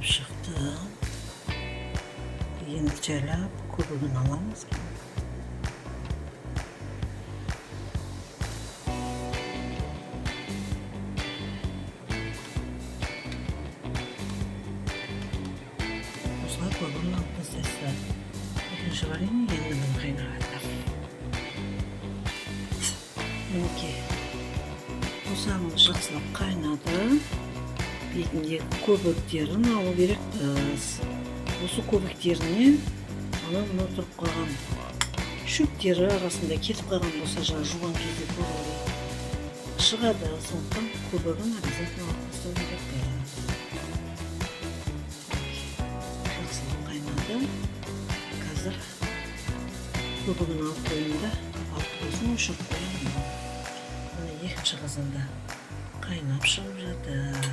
çıktı. Енді жайлап көбігін аламыз. Осылай көбігін алып тастайсыздар. Екінші варенье енді мені қайнағандар. Мінекей. Қосағымыз жақсылап қайнады. Бетіндегі көбіктерін алу керекпіз. Осы көбіктеріне мына тұрып қалған шөптері арасында кетіп қалған болса, жуған кезде көбігі шығады. Сондықтан көбігін обязательно алып тастау керекпіз. Жақсылап қайнады. Қазір көбігін алып қойайын да, алып қойсын өшіріп қоямын. Мына екінші қазанда қайнап шығып жатыр.